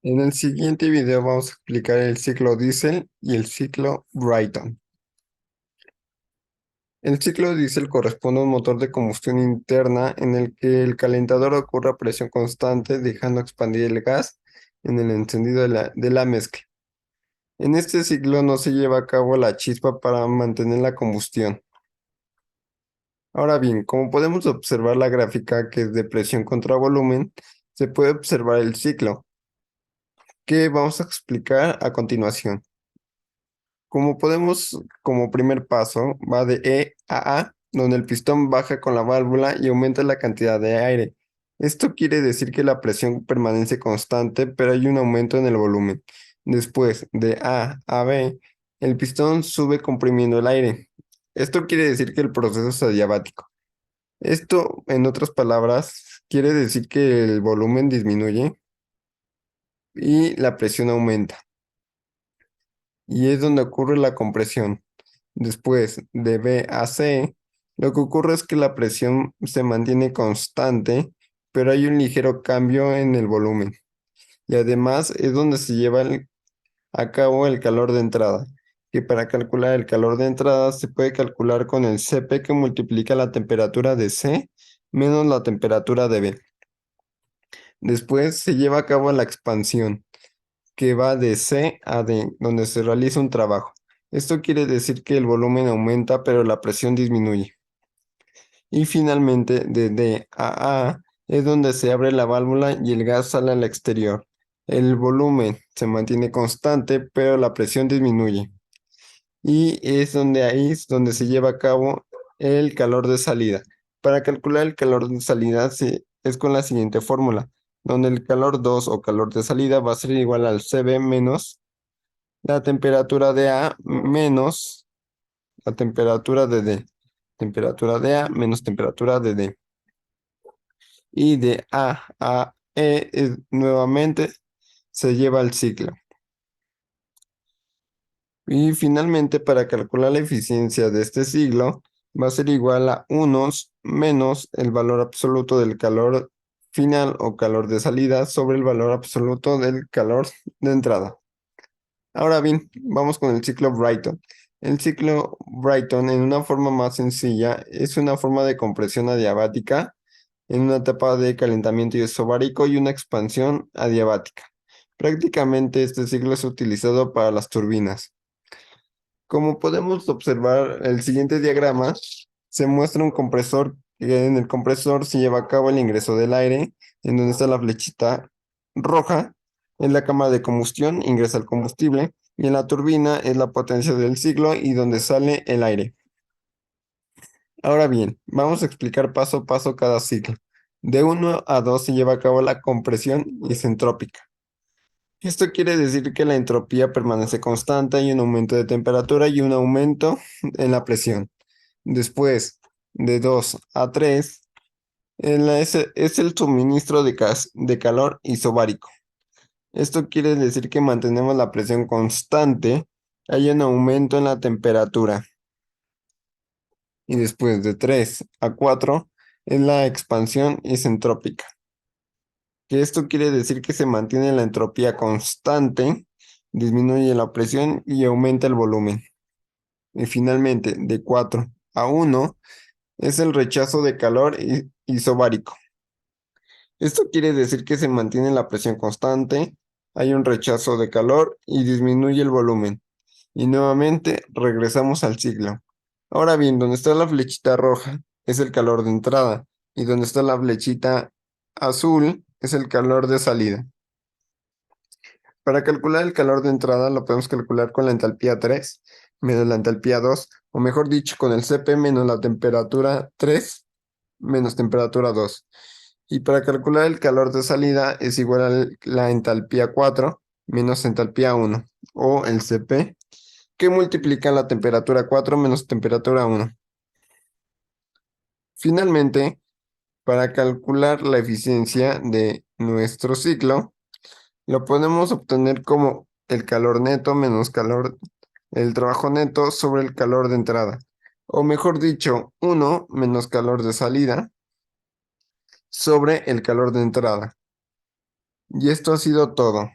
En el siguiente video vamos a explicar el ciclo Diesel y el ciclo Brayton. El ciclo Diesel corresponde a un motor de combustión interna en el que el calentador ocurre a presión constante, dejando expandir el gas en el encendido de la mezcla. En este ciclo no se lleva a cabo la chispa para mantener la combustión. Ahora bien, como podemos observar la gráfica que es de presión contra volumen, se puede observar el ciclo, que vamos a explicar a continuación. Como primer paso, va de E a A, donde el pistón baja con la válvula y aumenta la cantidad de aire. Esto quiere decir que la presión permanece constante, pero hay un aumento en el volumen. Después, de A a B, el pistón sube comprimiendo el aire. Esto quiere decir que el proceso es adiabático. Esto, en otras palabras, quiere decir que el volumen disminuye y la presión aumenta. Y es donde ocurre la compresión. Después de B a C, lo que ocurre es que la presión se mantiene constante, pero hay un ligero cambio en el volumen. Y además es donde se lleva a cabo el calor de entrada, que para calcular el calor de entrada se puede calcular con el Cp que multiplica la temperatura de C menos la temperatura de B. Después se lleva a cabo la expansión, que va de C a D, donde se realiza un trabajo. Esto quiere decir que el volumen aumenta, pero la presión disminuye. Y finalmente, de D a A es donde se abre la válvula y el gas sale al exterior. El volumen se mantiene constante, pero la presión disminuye. Y ahí es donde se lleva a cabo el calor de salida. Para calcular el calor de salida es con la siguiente fórmula, donde el calor 2 o calor de salida va a ser igual al Cb menos la temperatura de A menos la temperatura de D. Temperatura de A menos temperatura de D. Y de A a E nuevamente se lleva el ciclo. Y finalmente, para calcular la eficiencia de este ciclo, va a ser igual a 1 menos el valor absoluto del calor final o calor de salida sobre el valor absoluto del calor de entrada. Ahora bien, vamos con el ciclo Brayton. El ciclo Brayton, en una forma más sencilla, es una forma de compresión adiabática en una etapa de calentamiento isobárico y una expansión adiabática. Prácticamente este ciclo es utilizado para las turbinas. Como podemos observar, el siguiente diagrama se muestra un compresor, que en el compresor se lleva a cabo el ingreso del aire, en donde está la flechita roja, en la cámara de combustión ingresa el combustible, y en la turbina es la potencia del ciclo y donde sale el aire. Ahora bien, vamos a explicar paso a paso cada ciclo. De 1 a 2 se lleva a cabo la compresión isentrópica. Esto quiere decir que la entropía permanece constante, hay un aumento de temperatura y un aumento en la presión. Después, de 2 a 3, es el suministro de calor isobárico. Esto quiere decir que mantenemos la presión constante, hay un aumento en la temperatura. Y después de 3 a 4 es la expansión isentrópica, que esto quiere decir que se mantiene la entropía constante, disminuye la presión y aumenta el volumen. Y finalmente, de 4 a 1 es el rechazo de calor isobárico. Esto quiere decir que se mantiene la presión constante, hay un rechazo de calor y disminuye el volumen. Y nuevamente regresamos al ciclo. Ahora bien, donde está la flechita roja es el calor de entrada y donde está la flechita azul es el calor de salida. Para calcular el calor de entrada lo podemos calcular con la entalpía 3 menos la entalpía 2, o mejor dicho, con el Cp menos la temperatura 3 menos temperatura 2. Y para calcular el calor de salida es igual a la entalpía 4 menos entalpía 1, o el Cp, que multiplica la temperatura 4 menos temperatura 1. Finalmente, para calcular la eficiencia de nuestro ciclo, lo podemos obtener como el calor neto menos el trabajo neto sobre el calor de entrada. O mejor dicho, 1 menos calor de salida sobre el calor de entrada. Y esto ha sido todo.